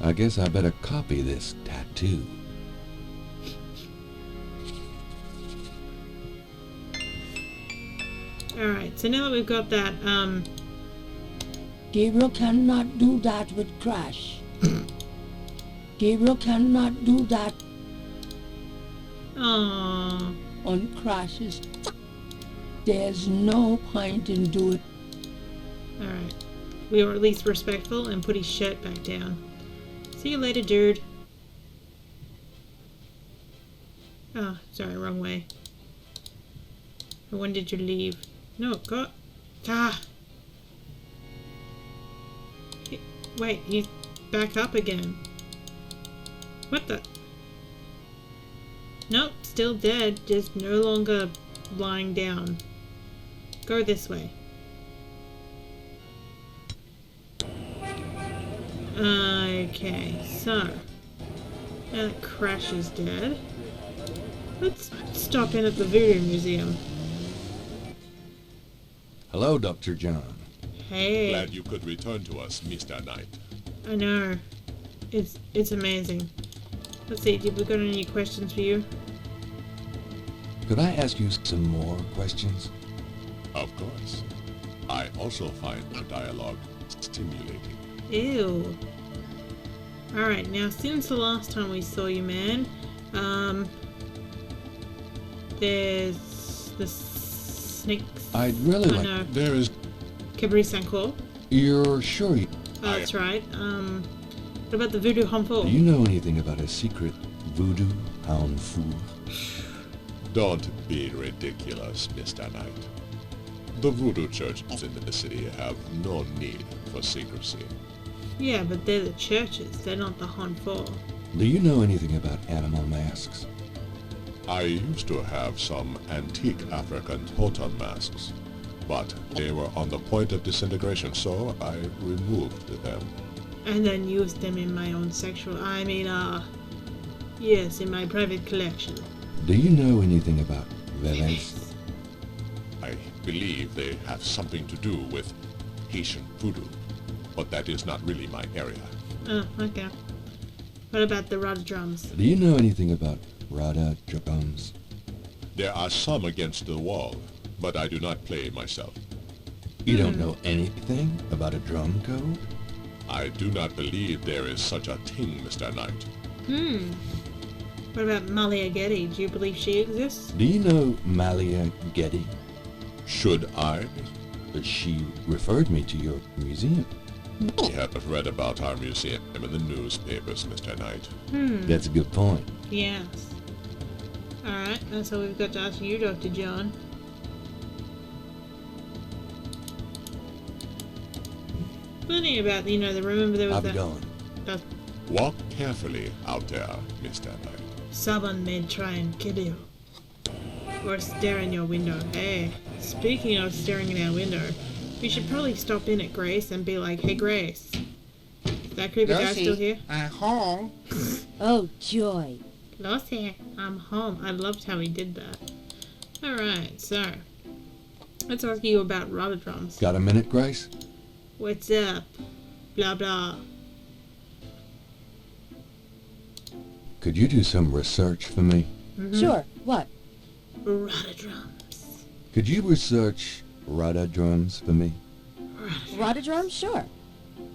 I guess I better copy this tattoo. Alright, so now that we've got that, Gabriel cannot do that with Crash. Gabriel cannot do that aww. on Crashes. There's no point in doing. Alright. We were at least respectful and put his shirt back down. See you later, dude. Oh, sorry, wrong way. When did you leave? No, go. Ah! Wait, he's back up again. What the? Nope, still dead, just no longer lying down. Go this way. Okay, so now that Crash is dead, let's stop in at the Voodoo Museum. Hello, Dr. John. Hey, Glad you could return to us, Mr. Knight. I know, it's amazing. Let's see, did we got any questions for you? Could I ask you some more questions? Of course. I also find the dialogue stimulating. Ew. Alright, now since the last time we saw you, man, there's the snakes. I'd really Oh like... no, There is... Cabaret Saint-Clair. You're sure you... Oh, that's right. What about the Voodoo Humble? Do you know anything about a secret voodoo hound fool? Don't be ridiculous, Mr. Knight. The voodoo churches in the city have no need for secrecy. Yeah, but they're the churches. They're not the Honfort. Do you know anything about animal masks? I used to have some antique African totem masks, but they were on the point of disintegration, so I removed them. And then used them in my own yes, in my private collection. Do you know anything about Veles? I believe they have something to do with Haitian voodoo, but that is not really my area. Oh, okay. What about the Rada drums? Do you know anything about Rada drums? There are some against the wall, but I do not play myself. You don't know anything about a drum code? I do not believe there is such a thing, Mr. Knight. What about Malia Getty? Do you believe she exists? Do you know Malia Getty? Should I? She referred me to your museum. I have read about our museum in the newspapers, Mr. Knight. That's a good point. Yes. Alright, that's all we've got to ask you, Dr. John. Funny about, the remember there was I'll be that... going. that Walk carefully out there, Mr. Knight. someone may try and kill you. Or stare in your window. Hey, speaking of staring in our window, we should probably stop in at Grace and be like, hey Grace, is that creepy guy still here? I'm home. Oh, joy. Lucy, I'm home. I loved how he did that. Alright, so let's ask you about rubber drums. Got a minute, Grace? What's up? Blah blah. Could you do some research for me? Sure. What? Rada drums. Could you research Rada drums for me? Rada drums? Sure.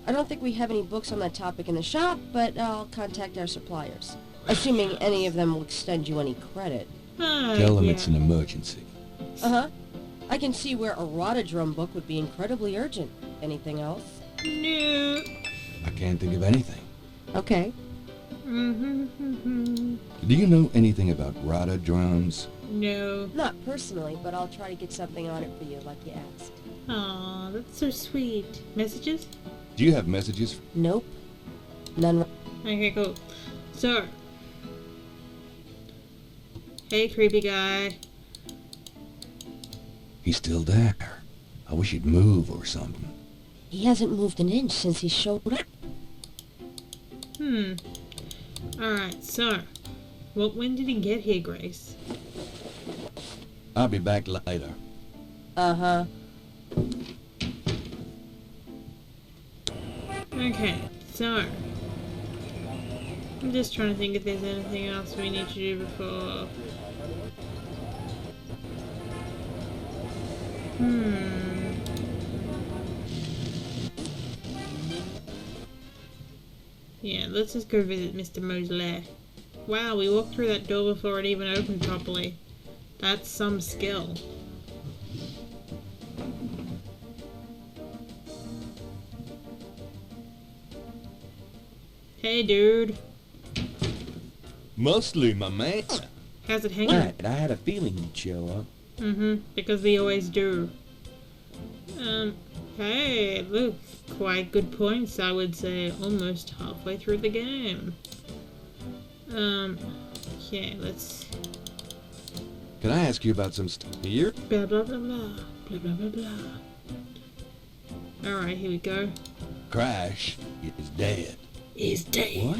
I don't think we have any books on that topic in the shop, but I'll contact our suppliers. Assuming any of them will extend you any credit. Tell them it's an emergency. Uh-huh. I can see where a Rada drum book would be incredibly urgent. Anything else? No. I can't think of anything. Okay. Do you know anything about Rada drums? No. Not personally, but I'll try to get something on it for you, like you asked. Aw, that's so sweet. Messages? Do you have messages? Nope. None. Okay, cool. So, hey, creepy guy. He's still there. I wish he'd move or something. He hasn't moved an inch since he showed up. Alright, so, well, when did he get here, Grace? I'll be back later. Uh-huh. Okay, so, I'm just trying to think if there's anything else we need to do before. Yeah, let's just go visit Mr. Mosely. Wow, we walked through that door before it even opened properly. That's some skill. Hey, dude. Mostly, my man. How's it hanging? Right, I had a feeling you'd show up. Because we always do. Hey, look. Quite good points, I would say. Almost halfway through the game. Yeah, let's... Can I ask you about some stuff here? Blah, blah, blah, blah. Blah, blah, blah, blah. Alright, here we go. Crash is dead. He's dead. What?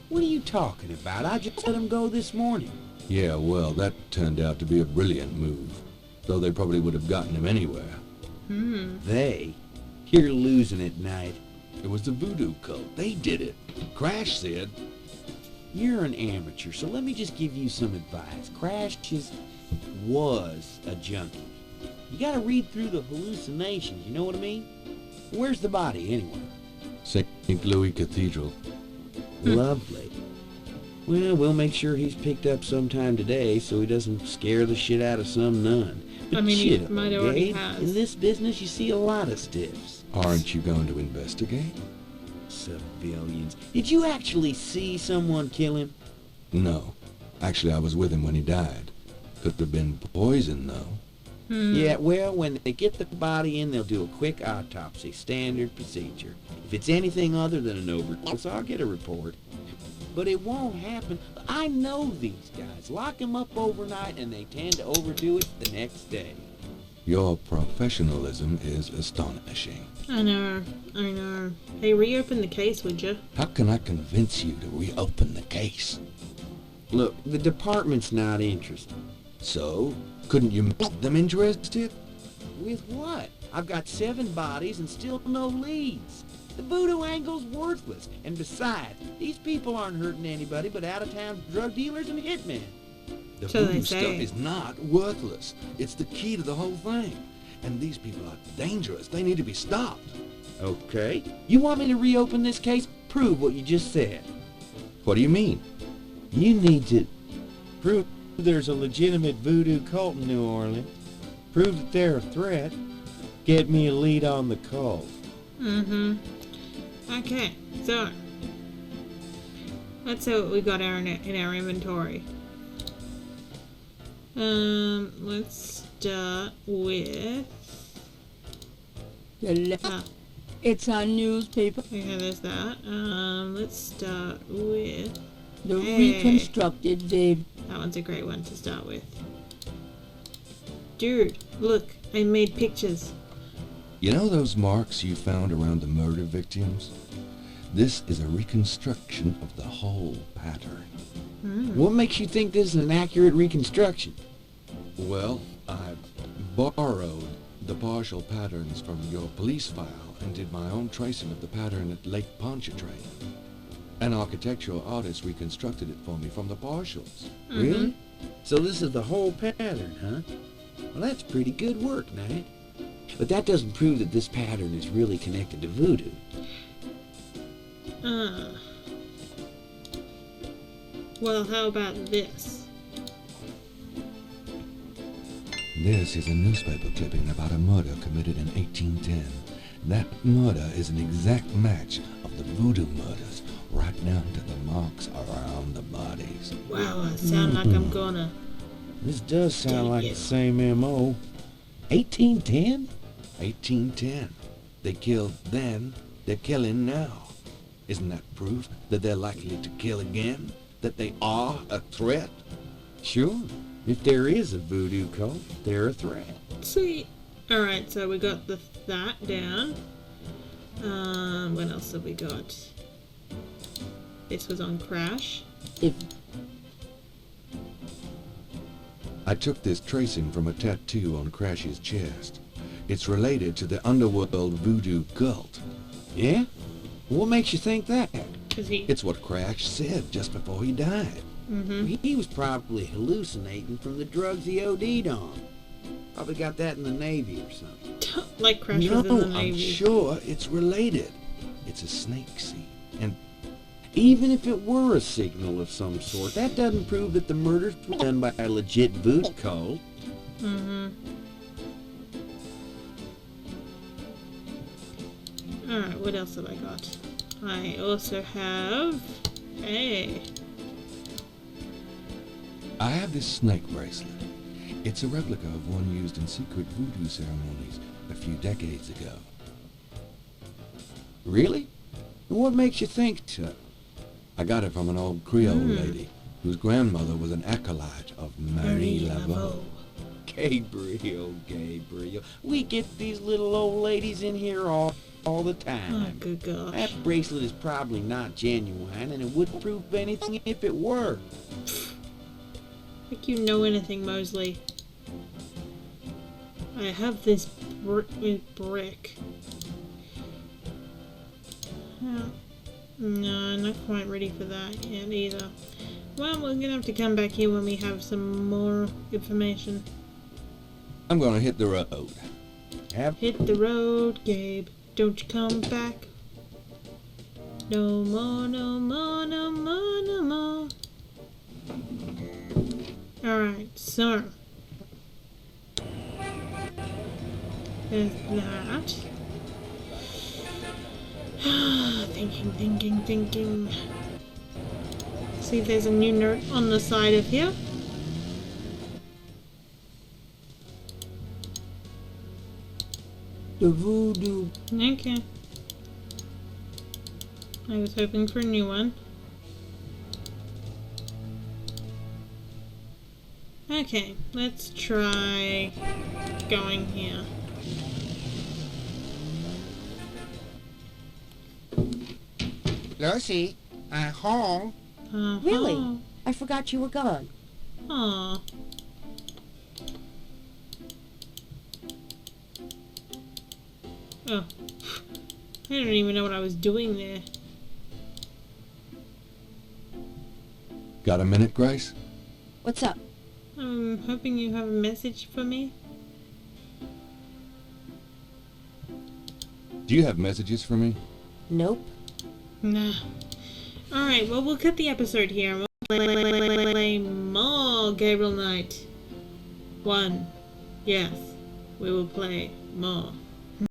What are you talking about? I just let him go this morning. Yeah, well, that turned out to be a brilliant move. Though they probably would have gotten him anywhere. They? You're losing it, Knight. It was the voodoo cult. They did it. Crash said... You're an amateur, so let me just give you some advice. Crash was a junkie. You gotta read through the hallucinations, you know what I mean? Where's the body, anyway? St. Louis Cathedral. Lovely. Well, we'll make sure he's picked up sometime today so he doesn't scare the shit out of some nun. But I mean, he chill, might already Gabe. has. In this business, you see a lot of stiffs. Aren't you going to investigate? Civilians. Did you actually see someone kill him? No. Actually, I was with him when he died. Could have been poison, though. Yeah, well, when they get the body in, they'll do a quick autopsy. Standard procedure. If it's anything other than an overdose, I'll get a report. But it won't happen. I know these guys. Lock them up overnight, and they tend to overdo it the next day. Your professionalism is astonishing. I know. Hey, reopen the case, would you? How can I convince you to reopen the case? Look, the department's not interested. So, couldn't you make them interested? With what? I've got 7 bodies and still no leads. The voodoo angle's worthless. And besides, these people aren't hurting anybody but out-of-town drug dealers and hitmen. The So they voodoo stuff say. is not worthless. It's the key to the whole thing. And these people are dangerous. They need to be stopped. Okay. You want me to reopen this case? Prove what you just said. What do you mean? You need to prove there's a legitimate voodoo cult in New Orleans. Prove that they're a threat. Get me a lead on the cult. Okay, so let's see what we got in our inventory. Let's start with... It's a newspaper. Okay, there's that. Let's start with... The Hey. reconstructed Dave. That one's a great one to start with. Dude, look, I made pictures. You know those marks you found around the murder victims? This is a reconstruction of the whole pattern. What makes you think this is an accurate reconstruction? Well, I borrowed the partial patterns from your police file and did my own tracing of the pattern at Lake Pontchartrain. An architectural artist reconstructed it for me from the partials. Really? So this is the whole pattern, huh? Well, that's pretty good work, Knight. But that doesn't prove that this pattern is really connected to voodoo. Well, how about this? This is a newspaper clipping about a murder committed in 1810. That murder is an exact match of the voodoo murders, right down to the marks around the bodies. Wow, I sound like I'm gonna... This does sound like Take the it. same M.O. 1810? 1810. They killed then, they're killing now. Isn't that proof that they're likely to kill again? That they are a threat? Sure. If there is a voodoo cult, they're a threat. Sweet. Alright, so we got that down. What else have we got? This was on Crash. If I took this tracing from a tattoo on Crash's chest. It's related to the underworld voodoo cult. Yeah? What makes you think that? 'Cause he... It's what Crash said just before he died. Mm-hmm. He was probably hallucinating from the drugs he OD'd on. Probably got that in the Navy or something. Like Crash No, was in the I'm Navy. sure it's related. It's a snake scene. And Even if it were a signal of some sort, that doesn't prove that the murders were done by a legit voodoo cult. Mm-hmm. Alright, what else have I got? I also have... Hey. I have this snake bracelet. It's a replica of one used in secret voodoo ceremonies a few decades ago. Really? And what makes you think so? I got it from an old Creole lady whose grandmother was an acolyte of Marie Laveau. Gabriel. We get these little old ladies in here all the Oh, time. good gosh. That bracelet is probably not genuine, and it wouldn't prove anything if it were. Like you know anything, Mosely. I have this brick. No, not quite ready for that yet either. Well, we're gonna have to come back here when we have some more information. I'm gonna hit the road. Hit the road, Gabe. Don't you come back. No more, no more, no more, no more. Alright, so. There's that. Thinking. See if there's a new note on the side of here. The voodoo. Okay. I was hoping for a new one. Okay, let's try going here. Lucy, I'm home. Really? I forgot you were gone. Aw. Oh. I don't even know what I was doing there. Got a minute, Grace? What's up? I'm hoping you have a message for me. Do you have messages for me? Nope. Nah. Alright, well, we'll cut the episode here. We'll play more Gabriel Knight 1. Yes, we will play more.